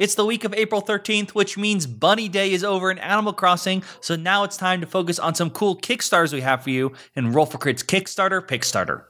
It's the week of April 13th, which means Bunny Day is over in Animal Crossing, so now it's time to focus on some cool Kickstarters we have for you in Roll for Crit's Kickstarter, Pickstarter.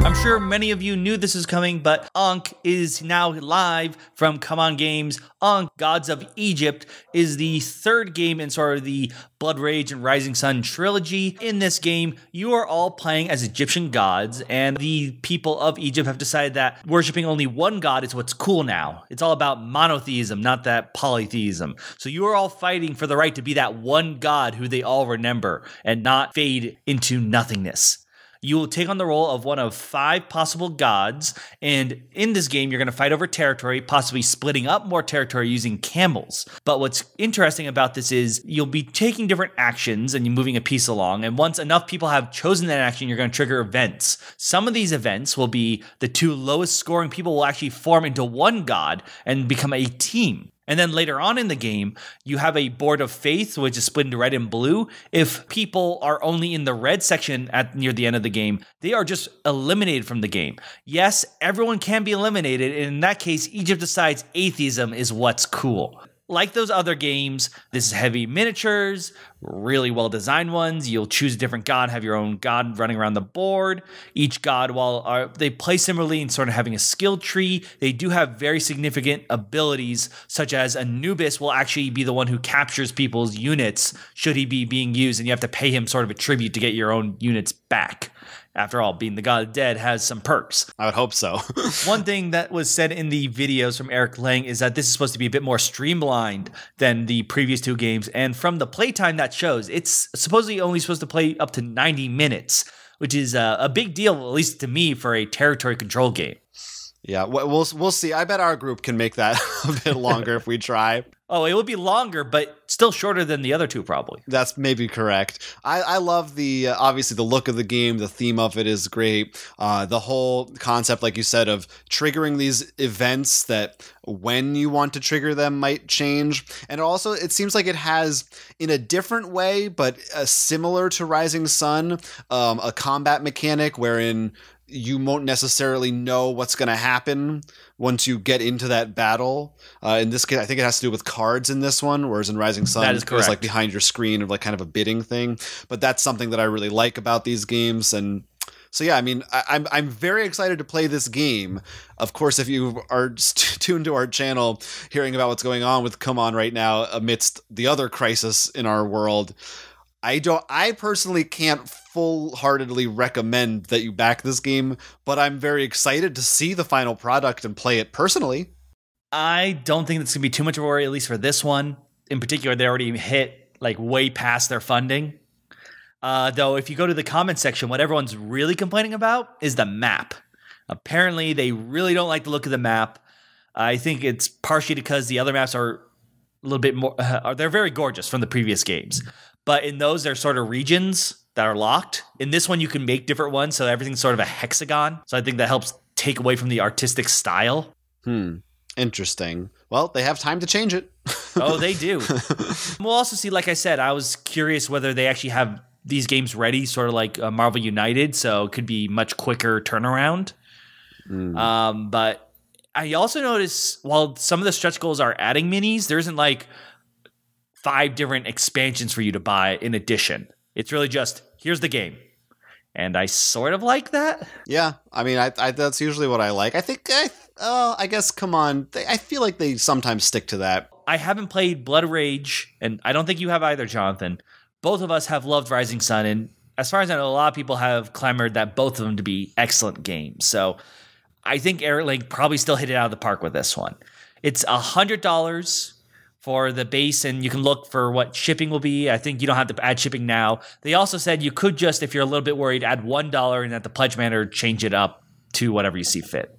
I'm sure many of you knew this was coming, but Ankh is now live from Come On Games. Ankh, Gods of Egypt, is the third game in sort of the Blood Rage and Rising Sun trilogy. In this game, you are all playing as Egyptian gods, and the people of Egypt have decided that worshipping only one god is what's cool now. It's all about monotheism, not that polytheism. So you are all fighting for the right to be that one god who they all remember and not fade into nothingness. You will take on the role of one of 5 possible gods, and in this game, you're going to fight over territory, possibly splitting up more territory using camels. But what's interesting about this is you'll be taking different actions and you're moving a piece along, and once enough people have chosen that action, you're going to trigger events. Some of these events will be the 2 lowest scoring people will actually form into one god and become a team. And then later on in the game, you have a board of faith, which is split into red and blue. If people are only in the red section near the end of the game, they are just eliminated from the game. Yes, everyone can be eliminated, and in that case, Egypt decides atheism is what's cool. Like those other games, this is heavy miniatures, really well-designed ones. You'll choose a different god, have your own god running around the board. Each god, while they play similarly in sort of having a skill tree, they do have very significant abilities, such as Anubis will actually be the one who captures people's units should he be being used, and you have to pay him sort of a tribute to get your own units back. After all, being the god of dead has some perks. I would hope so. One thing that was said in the videos from Eric Lang is that this is supposed to be a bit more streamlined than the previous 2 games. And from the playtime that shows, it's supposedly only supposed to play up to 90 minutes, which is a big deal, at least to me, for a territory control game. Yeah, we'll see. I bet our group can make that a bit longer if we try. Oh, it would be longer, but still shorter than the other 2, probably. That's maybe correct. I love the, obviously, the look of the game. The theme of it is great. The whole concept, like you said, of triggering these events that when you want to trigger them might change. And also, it seems like it has, in a different way, but similar to Rising Sun, a combat mechanic wherein you won't necessarily know what's going to happen once you get into that battle. In this case, I think it has to do with cards in this one, whereas in Rising Sun, that is correct. It was like behind your screen of like kind of a bidding thing. But that's something that I really like about these games. And so, yeah, I mean, I'm very excited to play this game. Of course, if you are tuned to our channel, hearing about what's going on with Come On right now amidst the other crisis in our world, I personally can't full-heartedly recommend that you back this game, but I'm very excited to see the final product and play it personally. I don't think it's going to be too much of a worry, at least for this one. In particular, they already hit like way past their funding. Though, if you go to the comment section, what everyone's really complaining about is the map. Apparently, they really don't like the look of the map. I think it's partially because the other maps are a little bit more... they're very gorgeous from the previous games. But in those, they're sort of regions that are locked. In this one, you can make different ones, so everything's sort of a hexagon. So I think that helps take away from the artistic style. Interesting. Well, they have time to change it. Oh, they do. We'll also see, like I said, I was curious whether they actually have these games ready, sort of like Marvel United, so it could be much quicker turnaround. But I also noticed, while some of the stretch goals are adding minis, there isn't like 5 different expansions for you to buy in addition. It's really just, here's the game. And I sort of like that. Yeah, I mean, I that's usually what I like. I think, I guess, Come On, I feel like they sometimes stick to that. I haven't played Blood Rage, and I don't think you have either, Jonathan. Both of us have loved Rising Sun, and as far as I know, a lot of people have clamored that both of them to be excellent games. So I think Eric Lake probably still hit it out of the park with this one. It's $100 for the base, and you can look for what shipping will be. I think you don't have to add shipping now. They also said you could just, if you're a little bit worried, add $1 and at the pledge banner, change it up to whatever you see fit.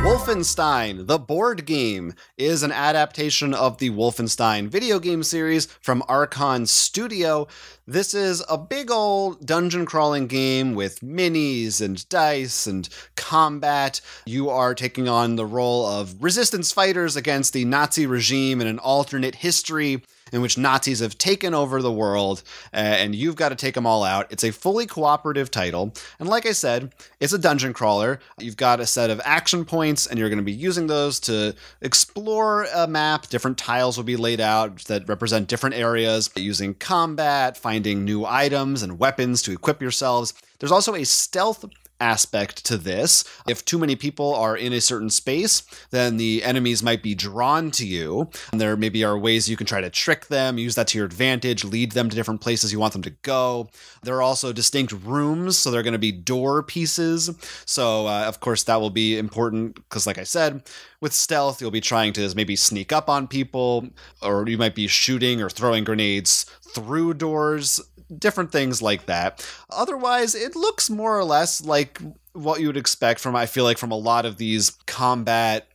Wolfenstein, the board game, is an adaptation of the Wolfenstein video game series from Archon Studio. This is a big old dungeon crawling game with minis and dice and combat. You are taking on the role of resistance fighters against the Nazi regime in an alternate history. in which Nazis have taken over the world, and you've got to take them all out. It's a fully cooperative title, and like I said, it's a dungeon crawler. You've got a set of action points, and you're going to be using those to explore a map. Different tiles will be laid out that represent different areas, using combat, finding new items and weapons to equip yourselves. There's also a stealth aspect to this. If too many people are in a certain space, then the enemies might be drawn to you. And there maybe are ways you can try to trick them, use that to your advantage, lead them to different places you want them to go. There are also distinct rooms, so they're going to be door pieces. So, of course, that will be important because, like I said, with stealth, you'll be trying to maybe sneak up on people, or you might be shooting or throwing grenades through doors, different things like that. Otherwise, it looks more or less like what you would expect from, I feel like, from a lot of these combat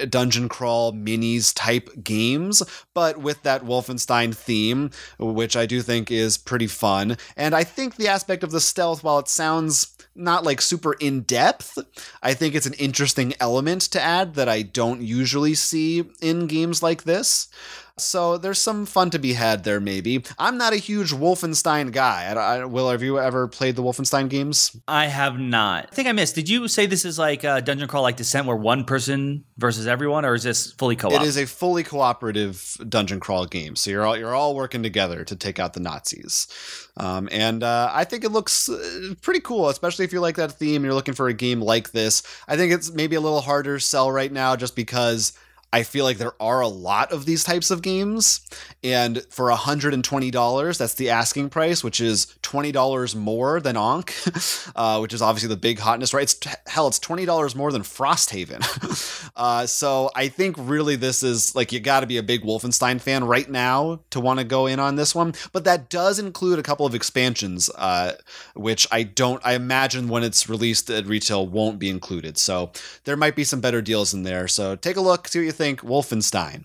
dungeon crawl minis type games, but with that Wolfenstein theme, which I do think is pretty fun. And I think the aspect of the stealth, while it sounds not like super in-depth, I think it's an interesting element to add that I don't usually see in games like this. So there's some fun to be had there, maybe. I'm not a huge Wolfenstein guy. Will, have you ever played the Wolfenstein games? I have not. I think I missed. Did you say this is like a dungeon crawl like Descent where one person versus everyone, or is this fully co-op? It is a fully cooperative dungeon crawl game. So you're all working together to take out the Nazis. And I think it looks pretty cool, especially if you like that theme and you're looking for a game like this. I think it's maybe a little harder to sell right now just because I feel like there are a lot of these types of games, and for $120, that's the asking price, which is $20 more than Ankh, which is obviously the big hotness, right? It's $20 more than Frosthaven. So I think really this is like, you got to be a big Wolfenstein fan right now to want to go in on this one. But that does include a couple of expansions, which I imagine when it's released at retail won't be included. So there might be some better deals in there. So take a look, see what you think. Wolfenstein.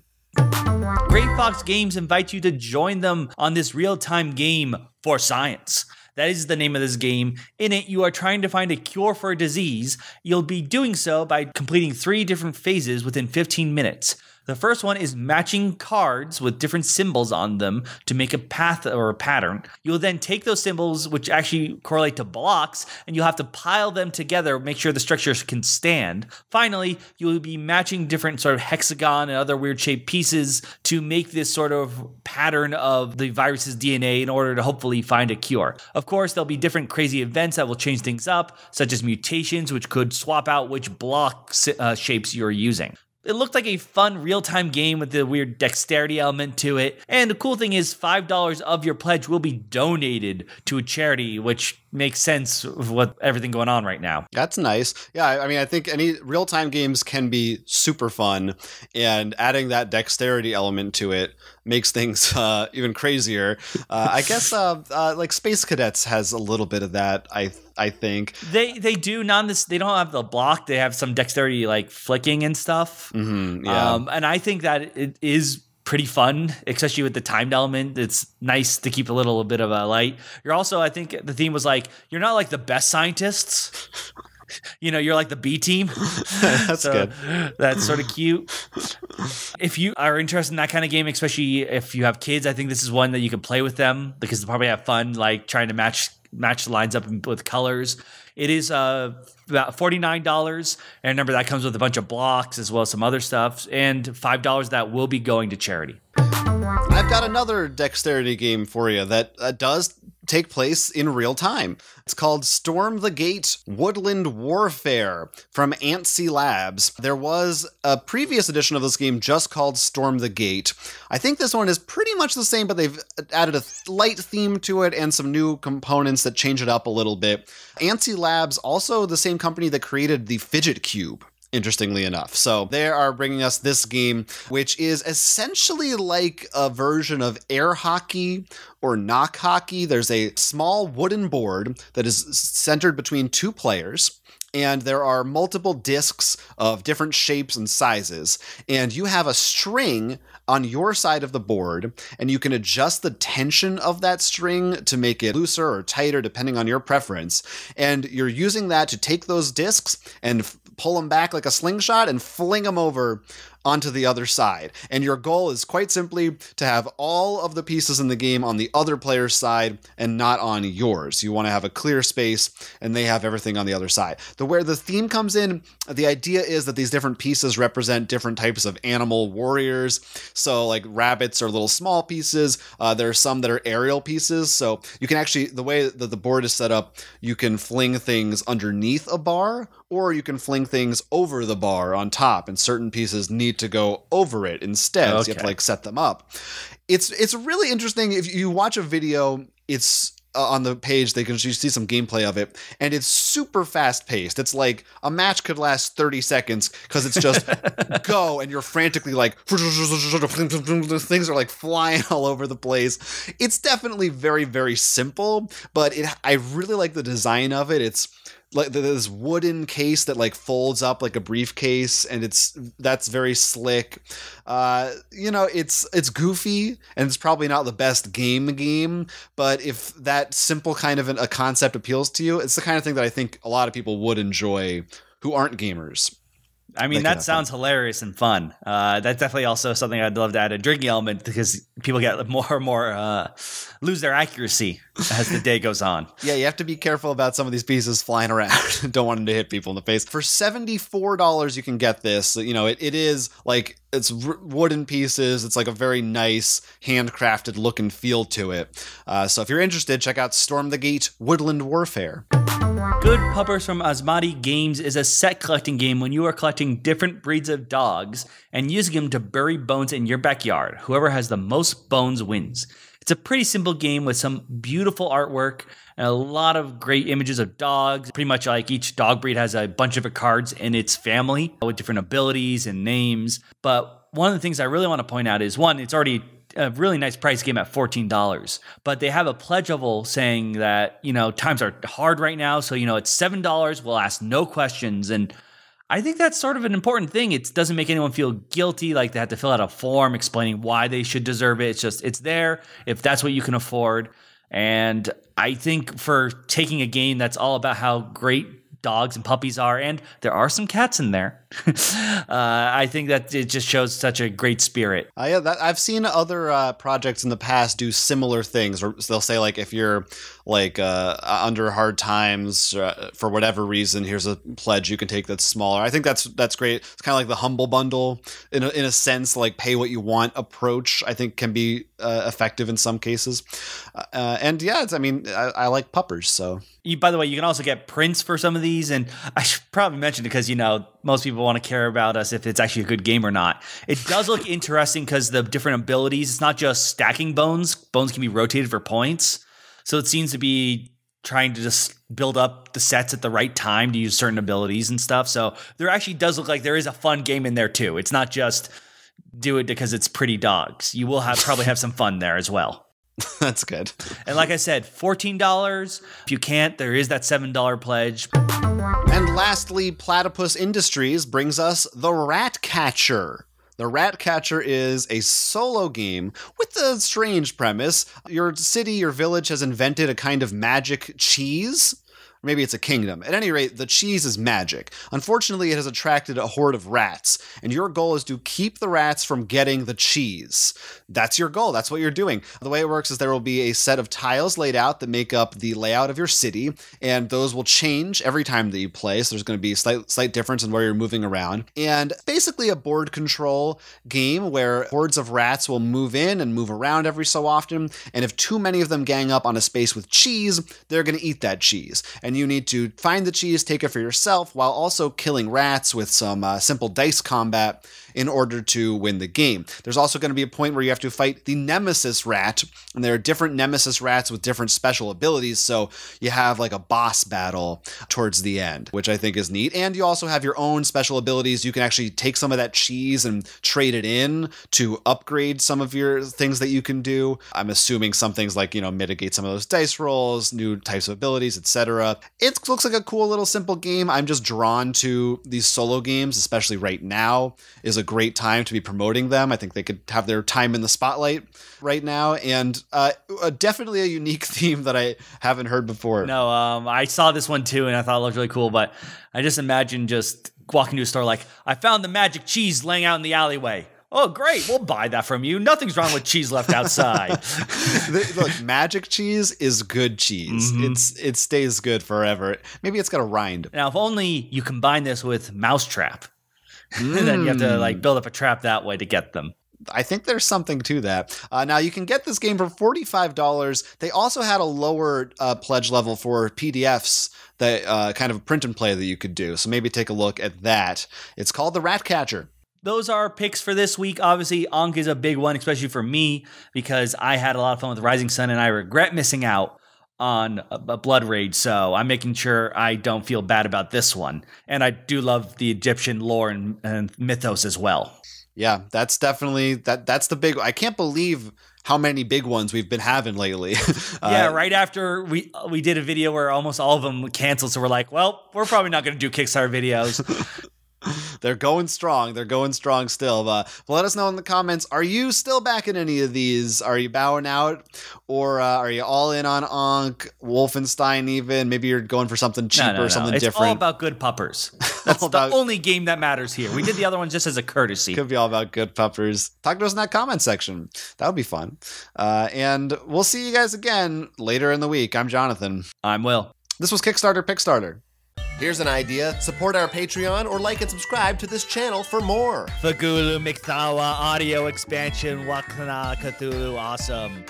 Great Fox Games invites you to join them on this real-time game for science. That is the name of this game. In it, you are trying to find a cure for a disease. You'll be doing so by completing 3 different phases within 15 minutes. The first one is matching cards with different symbols on them to make a path or a pattern. You'll then take those symbols, which actually correlate to blocks, and you'll have to pile them together, make sure the structures can stand. Finally, you'll be matching different sort of hexagon and other weird shaped pieces to make this sort of pattern of the virus's DNA in order to hopefully find a cure. Of course, there'll be different crazy events that will change things up, such as mutations, which could swap out which block shapes you're using. It looked like a fun real-time game with the weird dexterity element to it. And the cool thing is $5 of your pledge will be donated to a charity, which makes sense of what everything going on right now. That's nice. Yeah, I mean, I think any real-time games can be super fun, and adding that dexterity element to it makes things even crazier. I guess like Space Cadets has a little bit of that, I think. They do, they don't have the block, they have some dexterity like flicking and stuff. Mm-hmm, yeah. And I think that it is pretty fun, especially with the timed element. It's nice to keep a little bit of a light. You're also, I think the theme was like, you're not like the best scientists. You know, you're like the B team. That's good. That's sort of cute. If you are interested in that kind of game, especially if you have kids, I think this is one that you can play with them because they'll probably have fun, like trying to match the lines up with colors. It is about $49, and remember that comes with a bunch of blocks as well as some other stuff, and $5 that will be going to charity. I've got another dexterity game for you that does take place in real time. It's called Storm the Gate Woodland Warfare from Antsy Labs. There was a previous edition of this game just called Storm the Gate. I think this one is pretty much the same, but they've added a light theme to it and some new components that change it up a little bit. Antsy Labs, also the same company that created the Fidget Cube, interestingly enough. So they are bringing us this game, which is essentially like a version of air hockey or knock hockey. There's a small wooden board that is centered between 2 players, and there are multiple discs of different shapes and sizes, and you have a string on your side of the board, and you can adjust the tension of that string to make it looser or tighter depending on your preference, and you're using that to take those discs and pull them back like a slingshot and fling them over onto the other side. And your goal is quite simply to have all of the pieces in the game on the other player's side and not on yours. You want to have a clear space and they have everything on the other side. Where the theme comes in, the idea is that these different pieces represent different types of animal warriors. So like rabbits are little small pieces. There are some that are aerial pieces. So you can actually, the way that the board is set up, you can fling things underneath a bar, or you can fling things over the bar on top, and certain pieces need to go over it instead. Okay. So you have to like set them up. It's really interesting. If you watch a video, it's on the page, you see some gameplay of it, and it's super fast paced. It's like a match could last 30 seconds because it's just go, and you're frantically like, things are like flying all over the place. It's definitely very, very simple, but I really like the design of it. It's like this wooden case that like folds up like a briefcase, and that's very slick. It's goofy, and it's probably not the best game, but if that simple kind of a concept appeals to you, it's the kind of thing that I think a lot of people would enjoy who aren't gamers. I mean, that sounds hilarious and fun. That's definitely also something I'd love to add a drinking element, because people get more and more lose their accuracy as the day goes on. Yeah, you have to be careful about some of these pieces flying around. Don't want them to hit people in the face. For $74, you can get this. It is like, it's wooden pieces. It's like a very nice handcrafted look and feel to it. So if you're interested, check out Storm the Gate Woodland Warfare. Good Puppers from Asmati Games is a set collecting game when you are collecting different breeds of dogs and using them to bury bones in your backyard. Whoever has the most bones wins. It's a pretty simple game with some beautiful artwork and a lot of great images of dogs. Pretty much like each dog breed has a bunch of cards in its family with different abilities and names. But one of the things I really want to point out is, one, it's already a really nice price game at $14, but they have a pledge level saying that, times are hard right now. So, it's $7. We'll ask no questions. And I think that's sort of an important thing. It doesn't make anyone feel guilty, like they have to fill out a form explaining why they should deserve it. It's just, it's there if that's what you can afford. And I think for taking a game that's all about how great dogs and puppies are, and there are some cats in there, I think that it just shows such a great spirit. I've seen other projects in the past do similar things, or they'll say like, if you're like under hard times for whatever reason, here's a pledge you can take that's smaller. I think that's great. It's kind of like the Humble Bundle in a sense, like pay what you want approach. I think can be effective in some cases. And yeah, I like puppers. So by the way, you can also get prints for some of these, and I should probably mention it because most people want to care about us if it's actually a good game or not. It does look interesting because the different abilities, it's not just stacking bones. Bones can be rotated for points. So it seems to be trying to just build up the sets at the right time to use certain abilities and stuff. So there actually does look like there is a fun game in there too. It's not just do it because it's pretty dogs. You will probably have some fun there as well. That's good. And like I said, $14. If you can't, there is that $7 pledge. And lastly, Platypus Industries brings us The Rat Catcher. The Rat Catcher is a solo game with a strange premise. Your city, your village has invented a kind of magic cheese. Maybe it's a kingdom. At any rate, the cheese is magic. Unfortunately, it has attracted a horde of rats, and your goal is to keep the rats from getting the cheese. That's your goal. That's what you're doing. The way it works is there will be a set of tiles laid out that make up the layout of your city, and those will change every time that you play, so there's going to be a slight difference in where you're moving around. And basically a board control game where hordes of rats will move in and move around every so often, and if too many of them gang up on a space with cheese, they're going to eat that cheese. And you need to find the cheese, take it for yourself, while also killing rats with some simple dice combat in order to win the game. There's also going to be a point where you have to fight the Nemesis Rat, and there are different Nemesis Rats with different special abilities, so you have like a boss battle towards the end, which I think is neat. And you also have your own special abilities. You can actually take some of that cheese and trade it in to upgrade some of your things that you can do. I'm assuming some things like, mitigate some of those dice rolls, new types of abilities, etc. It looks like a cool little simple game. I'm just drawn to these solo games, especially right now is a great time to be promoting them. I think they could have their time in the spotlight right now, and definitely a unique theme that I haven't heard before. No, I saw this one too, and I thought it looked really cool, but I just imagine just walking to a store like, I found the magic cheese laying out in the alleyway. Oh, great. We'll buy that from you. Nothing's wrong with cheese left outside. Look, magic cheese is good cheese. Mm-hmm. It stays good forever. Maybe it's got a rind. Now, if only you combine this with Mousetrap. Then you have to like build up a trap that way to get them. I think there's something to that. Now, you can get this game for $45. They also had a lower pledge level for PDFs, that kind of print and play that you could do. So maybe take a look at that. It's called The Ratcatcher. Those are our picks for this week. Obviously, Ankh is a big one, especially for me, because I had a lot of fun with Rising Sun, and I regret missing out on a Blood Rage, so I'm making sure I don't feel bad about this one. And I do love the Egyptian lore and mythos as well. Yeah, that's definitely, that's the big, I can't believe how many big ones we've been having lately. Yeah, right after we did a video where almost all of them canceled, so we're like, well, we're probably not going to do Kickstarter videos. They're going strong. They're going strong still. But let us know in the comments, are you still back in any of these? Are you bowing out? Or are you all in on Ankh, Wolfenstein even? Maybe you're going for something cheaper, something different. It's all about good puppers. That's the only game that matters here. We did the other one just as a courtesy. Could be all about good puppers. Talk to us in that comment section. That would be fun. And we'll see you guys again later in the week. I'm Jonathan. I'm Will. This was Kickstarter Pickstarter. Here's an idea. Support our Patreon or like and subscribe to this channel for more. Fagulu Miktawa audio expansion Wakana Cthulhu awesome.